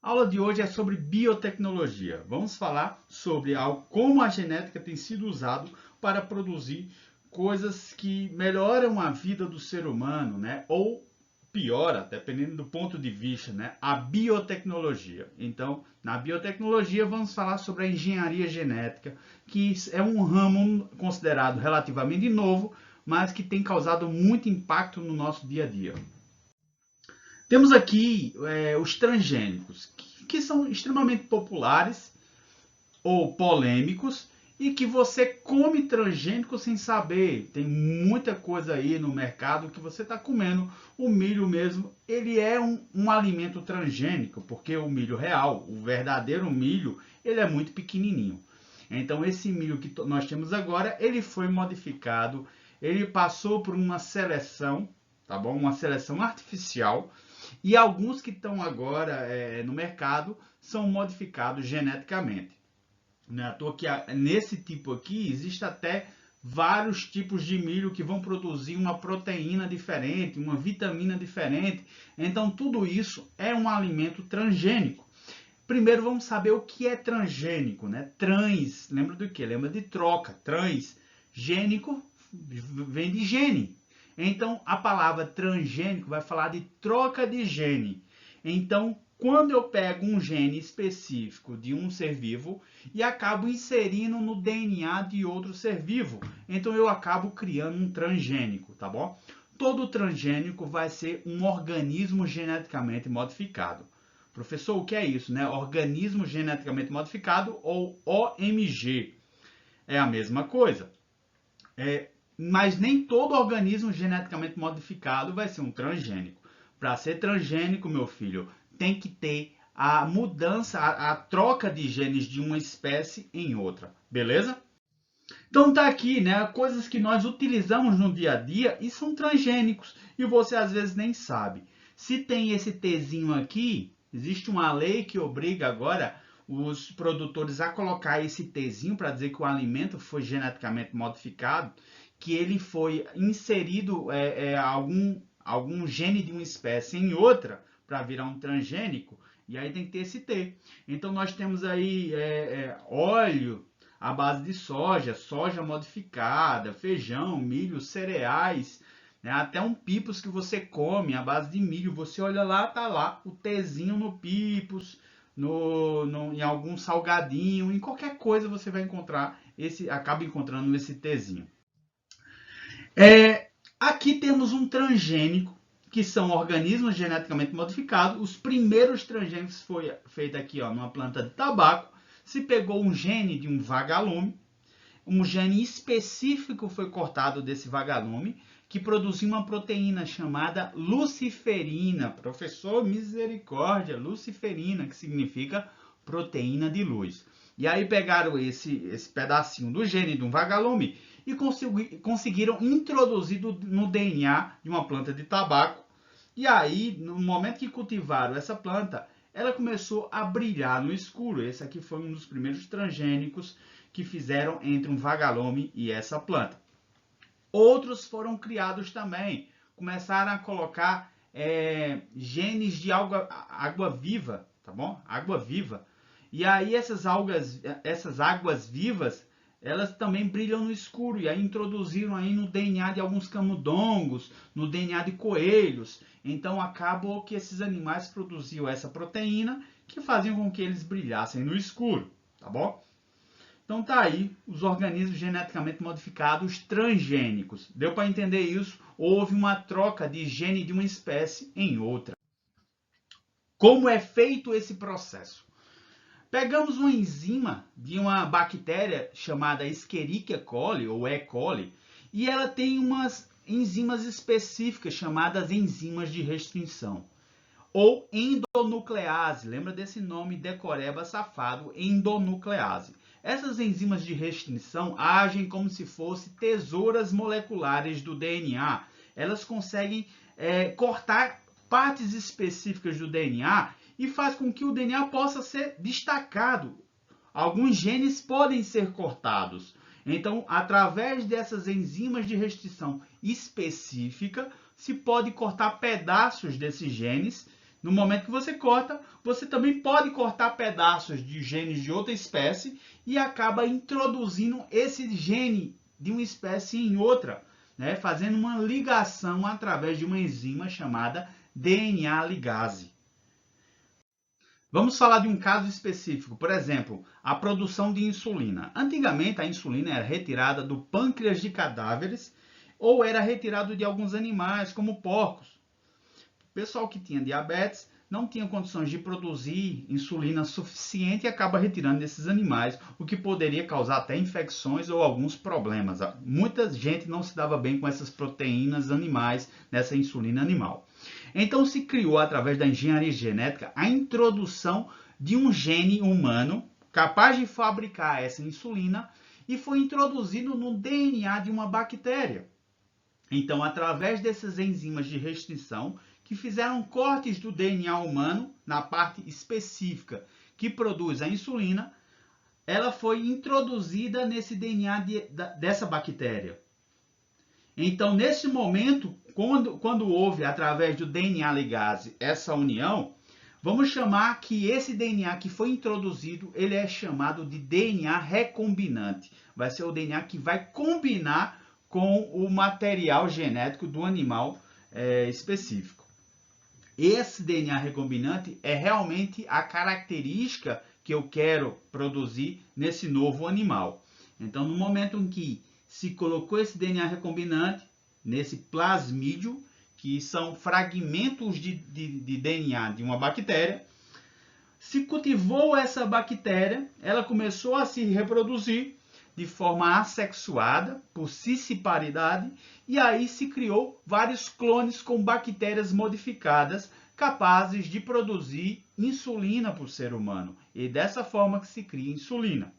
A aula de hoje é sobre biotecnologia. Vamos falar sobre como a genética tem sido usada para produzir coisas que melhoram a vida do ser humano, né? Ou piora, dependendo do ponto de vista, né? A biotecnologia. Então, na biotecnologia, vamos falar sobre a engenharia genética, que é um ramo considerado relativamente novo, mas que tem causado muito impacto no nosso dia a dia. Temos aqui os transgênicos, que são extremamente populares ou polêmicos e que você come transgênico sem saber. Tem muita coisa aí no mercado que você está comendo. O milho mesmo, ele é um alimento transgênico, porque o milho real, o verdadeiro milho, ele é muito pequenininho. Então esse milho que nós temos agora, ele foi modificado, ele passou por uma seleção, tá bom? Uma seleção artificial, e alguns que estão agora no mercado são modificados geneticamente. Não é à toa que nesse tipo aqui existe até vários tipos de milho que vão produzir uma proteína diferente, uma vitamina diferente. Então tudo isso é um alimento transgênico. Primeiro vamos saber o que é transgênico, né? Trans, lembra do que? Lembra de troca. Transgênico vem de gene. Então a palavra transgênico vai falar de troca de gene. Então, quando eu pego um gene específico de um ser vivo e acabo inserindo no DNA de outro ser vivo, então eu acabo criando um transgênico, tá bom? Todo transgênico vai ser um organismo geneticamente modificado. Professor, o que é isso, né? Organismo geneticamente modificado ou OMG. É a mesma coisa. Mas nem todo organismo geneticamente modificado vai ser um transgênico. Para ser transgênico, meu filho, tem que ter a mudança, a troca de genes de uma espécie em outra. Beleza? Então tá aqui, né? Coisas que nós utilizamos no dia a dia e são transgênicos. E você às vezes nem sabe. Se tem esse Tzinho aqui, existe uma lei que obriga agora os produtores a colocar esse Tzinho para dizer que o alimento foi geneticamente modificado, que ele foi inserido algum gene de uma espécie em outra para virar um transgênico, e aí tem que ter esse T. Então nós temos aí óleo à base de soja, soja modificada, feijão, milho, cereais, né? Até um pipos que você come à base de milho. Você olha lá, tá lá o Tzinho no pipos, em algum salgadinho, em qualquer coisa você vai encontrar acaba encontrando esse Tzinho. Aqui temos um transgênico, que são organismos geneticamente modificados. Os primeiros transgênicos foi feito aqui, ó, numa planta de tabaco. Se pegou um gene de um vagalume, um gene específico foi cortado desse vagalume, que produziu uma proteína chamada luciferina. Professor, misericórdia, luciferina, que significa proteína de luz. E aí pegaram esse pedacinho do gene de um vagalume e conseguiram introduzir no DNA de uma planta de tabaco. E aí, no momento que cultivaram essa planta, ela começou a brilhar no escuro. Esse aqui foi um dos primeiros transgênicos que fizeram entre um vagalume e essa planta. Outros foram criados também. Começaram a colocar genes de água viva, tá bom? Água viva. E aí essas águas vivas, elas também brilham no escuro. E aí introduziram aí no DNA de alguns camundongos, no DNA de coelhos. Então acabou que esses animais produziam essa proteína que fazia com que eles brilhassem no escuro, tá bom? Então tá aí os organismos geneticamente modificados transgênicos. Deu para entender isso? Houve uma troca de gene de uma espécie em outra. Como é feito esse processo? Pegamos uma enzima de uma bactéria chamada Escherichia coli ou E. coli e ela tem umas enzimas específicas chamadas enzimas de restrição ou endonuclease. Lembra desse nome decoreba safado, endonuclease. Essas enzimas de restrição agem como se fossem tesouras moleculares do DNA. Elas conseguem cortar partes específicas do DNA e faz com que o DNA possa ser destacado. Alguns genes podem ser cortados. Então, através dessas enzimas de restrição específica, se pode cortar pedaços desses genes No momento que você corta, você também pode cortar pedaços de genes de outra espécie e acaba introduzindo esse gene de uma espécie em outra, né? Fazendo uma ligação através de uma enzima chamada DNA ligase. Vamos falar de um caso específico, por exemplo, a produção de insulina. Antigamente, a insulina era retirada do pâncreas de cadáveres ou era retirado de alguns animais, como porcos. O pessoal que tinha diabetes não tinha condições de produzir insulina suficiente e acaba retirando desses animais, o que poderia causar até infecções ou alguns problemas. Muita gente não se dava bem com essas proteínas animais nessa insulina animal. Então se criou, através da engenharia genética, a introdução de um gene humano capaz de fabricar essa insulina e foi introduzido no DNA de uma bactéria. Então, através dessas enzimas de restrição, que fizeram cortes do DNA humano na parte específica que produz a insulina, ela foi introduzida nesse DNA dessa bactéria. Então, nesse momento, quando houve, através do DNA ligase, essa união, vamos chamar que esse DNA que foi introduzido, ele é chamado de DNA recombinante. Vai ser o DNA que vai combinar com o material genético do animal específico. Esse DNA recombinante é realmente a característica que eu quero produzir nesse novo animal. Então, no momento em que se colocou esse DNA recombinante nesse plasmídio, que são fragmentos de DNA de uma bactéria, se cultivou essa bactéria, ela começou a se reproduzir de forma assexuada, por cisparidade, e aí se criou vários clones com bactérias modificadas capazes de produzir insulina para o ser humano. E dessa forma que se cria insulina.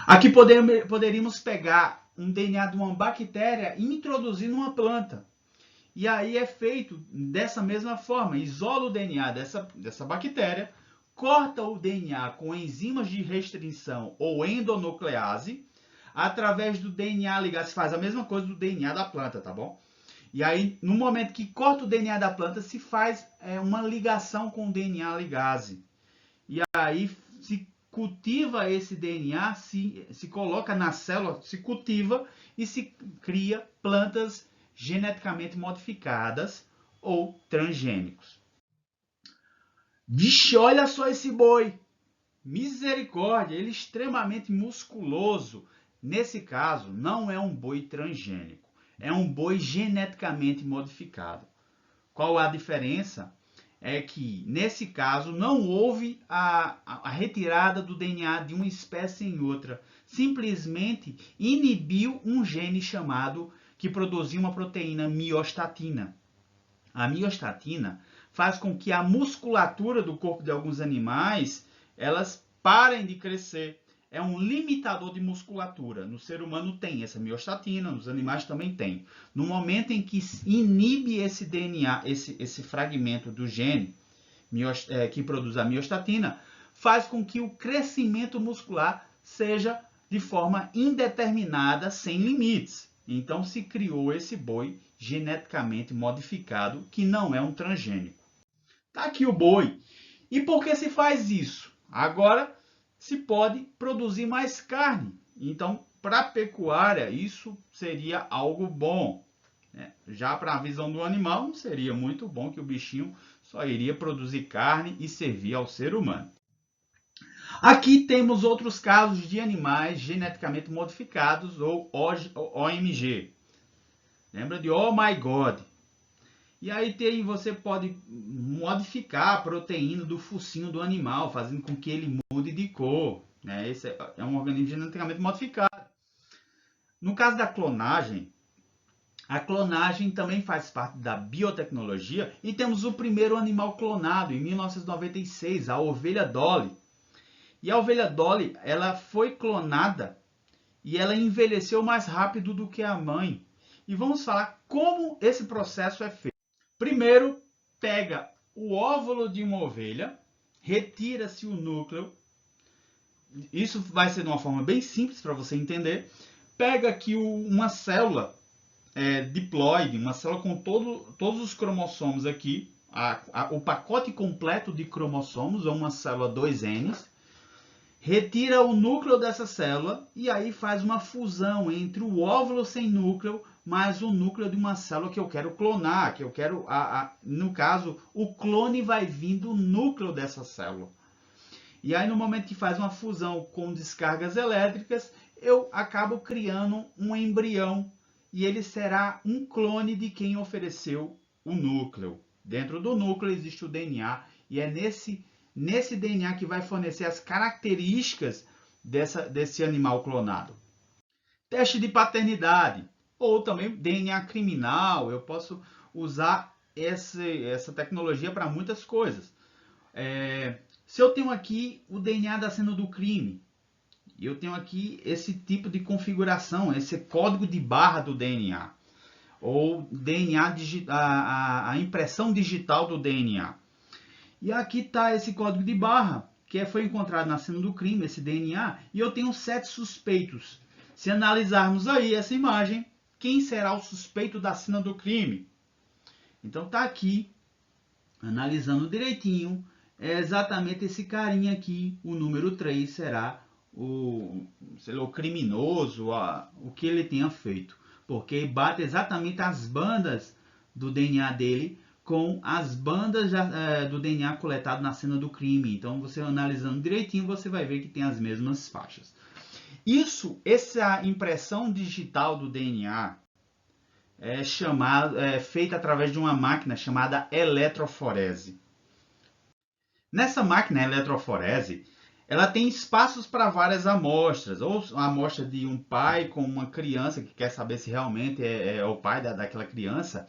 Aqui poderíamos pegar um DNA de uma bactéria e introduzir numa planta. E aí é feito dessa mesma forma, isola o DNA dessa bactéria, corta o DNA com enzimas de restrição ou endonuclease, através do DNA ligado, se faz a mesma coisa do DNA da planta, tá bom? E aí, no momento que corta o DNA da planta, se faz uma ligação com o DNA ligase. E aí se cultiva esse DNA, se coloca na célula, se cultiva e se cria plantas geneticamente modificadas ou transgênicos. Vixe, olha só esse boi! Misericórdia, ele é extremamente musculoso. Nesse caso, não é um boi transgênico, é um boi geneticamente modificado. Qual a diferença? É que, nesse caso, não houve a retirada do DNA de uma espécie em outra. Simplesmente inibiu um gene chamado, que produzia uma proteína miostatina. A miostatina faz com que a musculatura do corpo de alguns animais, elas parem de crescer. É um limitador de musculatura. No ser humano tem essa miostatina, nos animais também tem. No momento em que inibe esse DNA, esse fragmento do gene que produz a miostatina, faz com que o crescimento muscular seja de forma indeterminada, sem limites. Então se criou esse boi geneticamente modificado, que não é um transgênico. Tá aqui o boi. E por que se faz isso? Agora se pode produzir mais carne. Então, para a pecuária, isso seria algo bom. Já para a visão do animal, não seria muito bom, que o bichinho só iria produzir carne e servir ao ser humano. Aqui temos outros casos de animais geneticamente modificados, ou OMG. Lembra de Oh My God? E aí você pode modificar a proteína do focinho do animal, fazendo com que ele mude de cor. Esse é um organismo geneticamente modificado. No caso da clonagem, a clonagem também faz parte da biotecnologia e temos o primeiro animal clonado em 1996, a ovelha Dolly. E a ovelha Dolly, ela foi clonada e ela envelheceu mais rápido do que a mãe. E vamos falar como esse processo é feito. Primeiro, pega o óvulo de uma ovelha, retira-se o núcleo. Isso vai ser de uma forma bem simples para você entender. Pega aqui uma célula diploide, uma célula com todos os cromossomos aqui, o pacote completo de cromossomos, ou uma célula 2N, retira o núcleo dessa célula e aí faz uma fusão entre o óvulo sem núcleo mais o núcleo de uma célula que eu quero clonar, que eu quero, no caso, o clone vai vir do núcleo dessa célula. E aí no momento que faz uma fusão com descargas elétricas, eu acabo criando um embrião e ele será um clone de quem ofereceu o núcleo. Dentro do núcleo existe o DNA e é nesse DNA que vai fornecer as características desse animal clonado. Teste de paternidade, ou também DNA criminal, eu posso usar essa tecnologia para muitas coisas. Se eu tenho aqui o DNA da cena do crime, eu tenho aqui esse tipo de configuração, esse código de barra do DNA, ou DNA, a impressão digital do DNA. E aqui está esse código de barra, que foi encontrado na cena do crime, esse DNA, e eu tenho 7 suspeitos. Se analisarmos aí essa imagem, quem será o suspeito da cena do crime? Então está aqui, analisando direitinho, é exatamente esse carinha aqui, o número 3 será o criminoso, o que ele tenha feito. Porque bate exatamente as bandas do DNA dele com as bandas do DNA coletado na cena do crime. Então, você analisando direitinho, você vai ver que tem as mesmas faixas. Essa impressão digital do DNA é feita através de uma máquina chamada eletroforese. Nessa máquina eletroforese, ela tem espaços para várias amostras, ou a amostra de um pai com uma criança que quer saber se realmente é o pai daquela criança,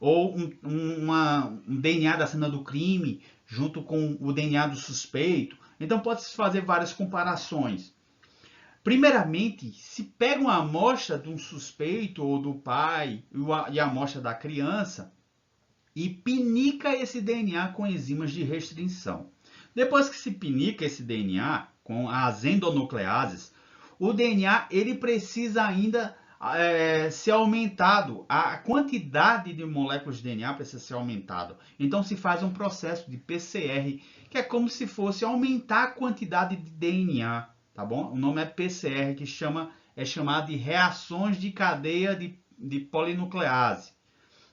ou um DNA da cena do crime junto com o DNA do suspeito. Então pode-se fazer várias comparações. Primeiramente, se pega uma amostra de um suspeito ou do pai e a amostra da criança e pinica esse DNA com enzimas de restrição. Depois que se pinica esse DNA com as endonucleases, o DNA ele precisa ainda ser aumentado. A quantidade de moléculas de DNA precisa ser aumentada. Então se faz um processo de PCR, que é como se fosse aumentar a quantidade de DNA, tá bom? O nome é PCR, que é chamado de reações de cadeia de polinuclease,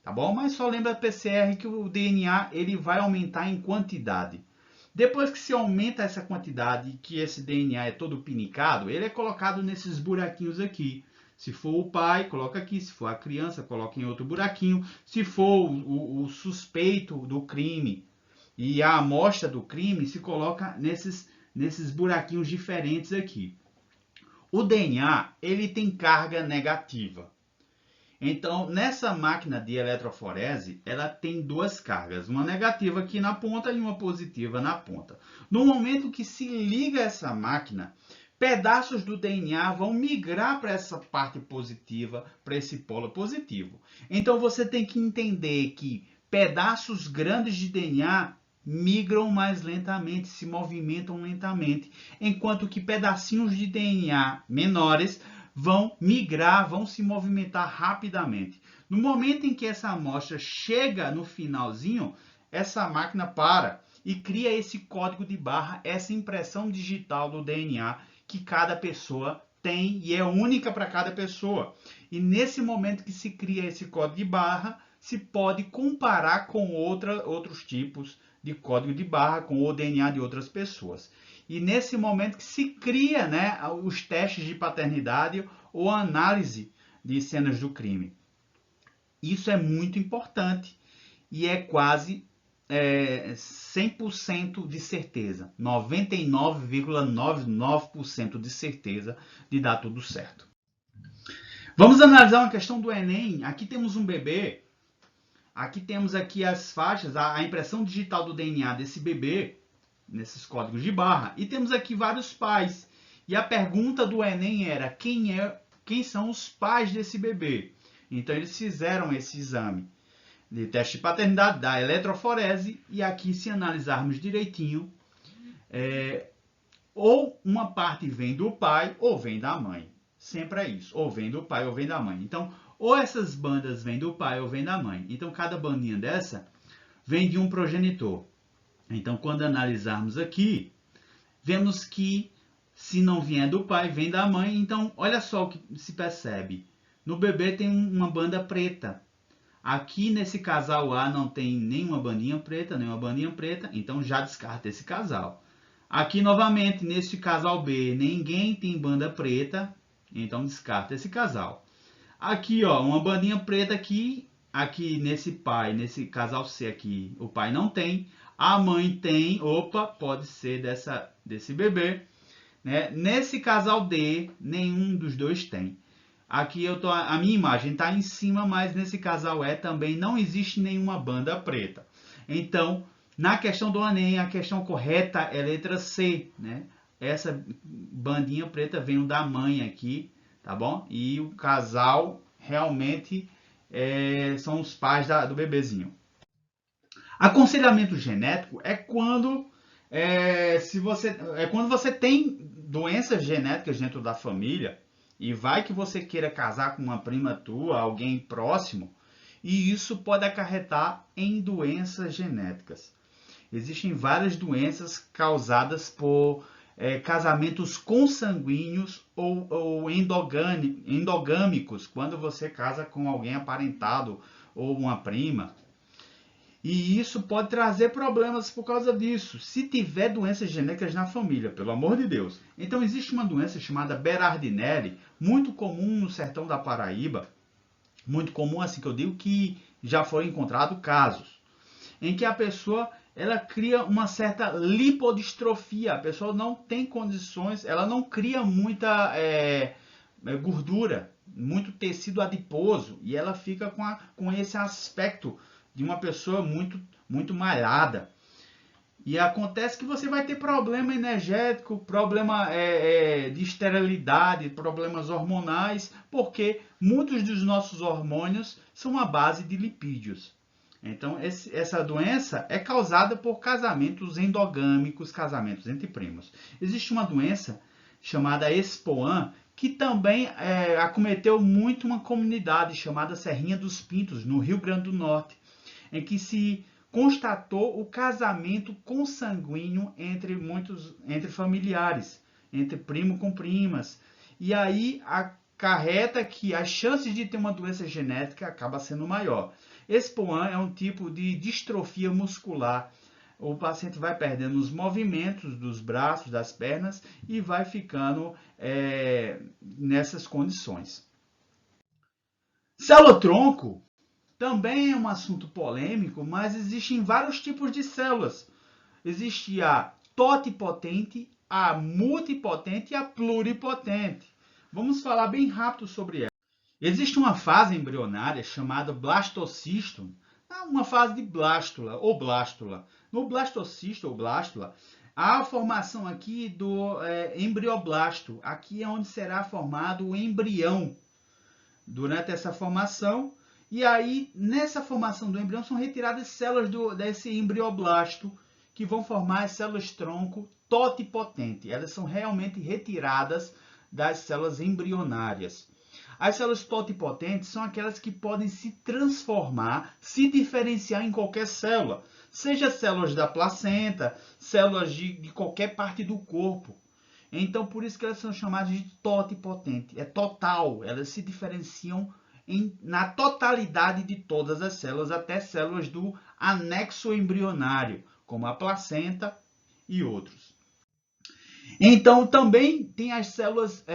tá bom? Mas só lembra PCR que o DNA ele vai aumentar em quantidade. Depois que se aumenta essa quantidade, que esse DNA é todo pinicado, ele é colocado nesses buraquinhos aqui. Se for o pai, coloca aqui. Se for a criança, coloca em outro buraquinho. Se for o suspeito do crime e a amostra do crime, se coloca nesses buraquinhos diferentes aqui. O DNA ele tem carga negativa. Então, nessa máquina de eletroforese, ela tem duas cargas, uma negativa aqui na ponta e uma positiva na ponta. No momento que se liga essa máquina, pedaços do DNA vão migrar para essa parte positiva, para esse polo positivo. Então, você tem que entender que pedaços grandes de DNA migram mais lentamente, se movimentam lentamente, enquanto que pedacinhos de DNA menores vão migrar, vão se movimentar rapidamente. No momento em que essa amostra chega no finalzinho, essa máquina para e cria esse código de barra, essa impressão digital do DNA que cada pessoa tem e é única para cada pessoa. E nesse momento que se cria esse código de barra, se pode comparar com outros tipos de código de barra, com o DNA de outras pessoas. E nesse momento que se cria, né, os testes de paternidade ou a análise de cenas do crime. Isso é muito importante e é quase 100% de certeza, 99,99% de certeza de dar tudo certo. Vamos analisar uma questão do Enem. Aqui temos um bebê, aqui temos aqui as faixas, a impressão digital do DNA desse bebê, nesses códigos de barra, e temos aqui vários pais. E a pergunta do Enem era quem são os pais desse bebê? Então eles fizeram esse exame de teste de paternidade da eletroforese e aqui, se analisarmos direitinho, ou uma parte vem do pai ou vem da mãe. Sempre é isso, ou vem do pai ou vem da mãe. Então, ou essas bandas vêm do pai ou vêm da mãe. Então, cada bandinha dessa vem de um progenitor. Então, quando analisarmos aqui, vemos que se não vier do pai, vem da mãe. Então, olha só o que se percebe. No bebê tem uma banda preta. Aqui nesse casal A não tem nenhuma bandinha preta, então já descarta esse casal. Aqui novamente, nesse casal B, ninguém tem banda preta, então descarta esse casal. Aqui, ó, uma bandinha preta aqui nesse pai, nesse casal C aqui, o pai não tem, a mãe tem, opa, pode ser desse bebê, né? Nesse casal D, nenhum dos dois tem. Aqui a minha imagem está em cima, mas nesse casal E também não existe nenhuma banda preta. Então, na questão do Enem, a questão correta é a letra C, né? Essa bandinha preta veio da mãe aqui, tá bom? E o casal realmente são os pais do bebezinho. Aconselhamento genético é quando você tem doenças genéticas dentro da família e vai que você queira casar com uma prima tua, alguém próximo, e isso pode acarretar em doenças genéticas. Existem várias doenças causadas por casamentos consanguíneos ou endogâmicos, quando você casa com alguém aparentado ou uma prima. E isso pode trazer problemas por causa disso, se tiver doenças genéticas na família, pelo amor de Deus. Então existe uma doença chamada Berardinelli, muito comum no sertão da Paraíba, muito comum assim que eu digo, que já foram encontrados casos, em que a pessoa ela cria uma certa lipodistrofia, a pessoa não tem condições, ela não cria muita gordura, muito tecido adiposo, e ela fica com esse aspecto de uma pessoa muito malhada. E acontece que você vai ter problema energético, problema de esterilidade, problemas hormonais, porque muitos dos nossos hormônios são a base de lipídios. Então, essa doença é causada por casamentos endogâmicos, casamentos entre primos. Existe uma doença chamada ESPOAM, que também acometeu muito uma comunidade chamada Serrinha dos Pintos, no Rio Grande do Norte, em que se constatou o casamento consanguíneo entre familiares, entre primo com primas. E aí acarreta que as chances de ter uma doença genética acaba sendo maior. ESPOAM é um tipo de distrofia muscular. O paciente vai perdendo os movimentos dos braços, das pernas e vai ficando nessas condições. Célula-tronco também é um assunto polêmico, mas existem vários tipos de células. Existe a totipotente, a multipotente e a pluripotente. Vamos falar bem rápido sobre ela. Existe uma fase embrionária chamada blastocisto, uma fase de blástula ou blástula. No blastocisto ou blástula, há a formação aqui do embrioblasto. Aqui é onde será formado o embrião. Durante essa formação, e aí, nessa formação do embrião, são retiradas células desse embrioblasto, que vão formar as células-tronco totipotente. Elas são realmente retiradas das células embrionárias. As células totipotentes são aquelas que podem se transformar, se diferenciar em qualquer célula. Seja células da placenta, células de qualquer parte do corpo. Então, por isso que elas são chamadas de totipotente. É total, elas se diferenciam na totalidade de todas as células, até células do anexo embrionário, como a placenta e outros. Então, também tem as células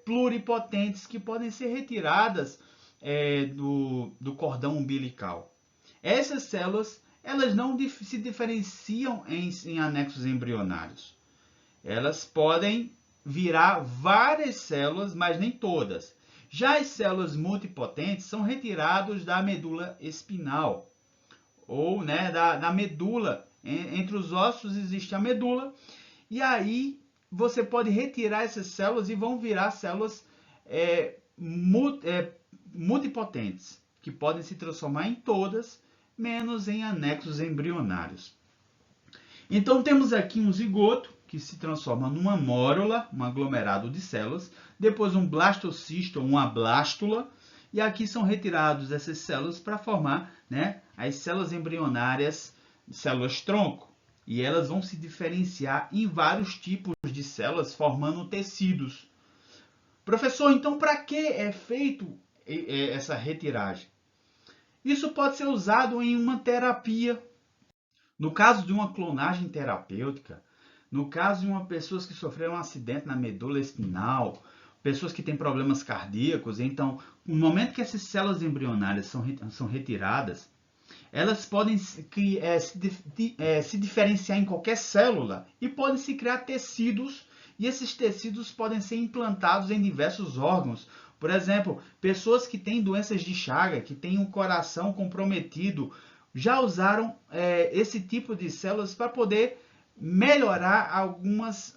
pluripotentes, que podem ser retiradas do cordão umbilical. Essas células, elas não se diferenciam em anexos embrionários. Elas podem virar várias células, mas nem todas. Já as células multipotentes são retiradas da medula espinal, ou da medula. Entre os ossos existe a medula, e aí você pode retirar essas células e vão virar células multipotentes, que podem se transformar em todas, menos em anexos embrionários. Então temos aqui um zigoto, que se transforma numa mórula, um aglomerado de células, depois um blastocisto, uma blástula, e aqui são retiradas essas células para formar as células embrionárias, células tronco, e elas vão se diferenciar em vários tipos de células, formando tecidos. Professor, então para que é feito essa retiragem? Isso pode ser usado em uma terapia. No caso de uma clonagem terapêutica, no caso de uma pessoa que sofreu um acidente na medula espinhal, pessoas que têm problemas cardíacos, então, no momento que essas células embrionárias são retiradas, elas podem se diferenciar em qualquer célula e podem se criar tecidos, e esses tecidos podem ser implantados em diversos órgãos. Por exemplo, pessoas que têm doenças de Chagas, que têm um coração comprometido, já usaram esse tipo de células para poder melhorar algumas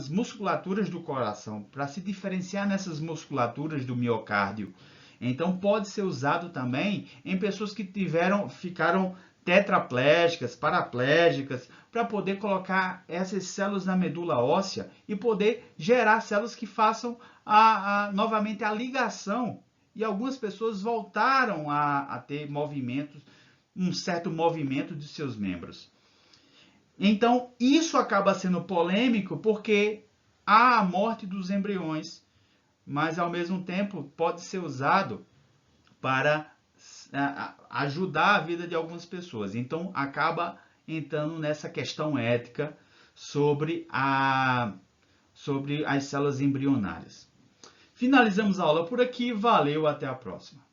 musculaturas do coração, para se diferenciar nessas musculaturas do miocárdio. Então pode ser usado também em pessoas que ficaram tetraplégicas, paraplégicas, para poder colocar essas células na medula óssea e poder gerar células que façam novamente a ligação. E algumas pessoas voltaram a ter movimentos, um certo movimento de seus membros. Então, isso acaba sendo polêmico porque há a morte dos embriões, mas ao mesmo tempo pode ser usado para ajudar a vida de algumas pessoas. Então, acaba entrando nessa questão ética sobre as células embrionárias. Finalizamos a aula por aqui. Valeu, até a próxima.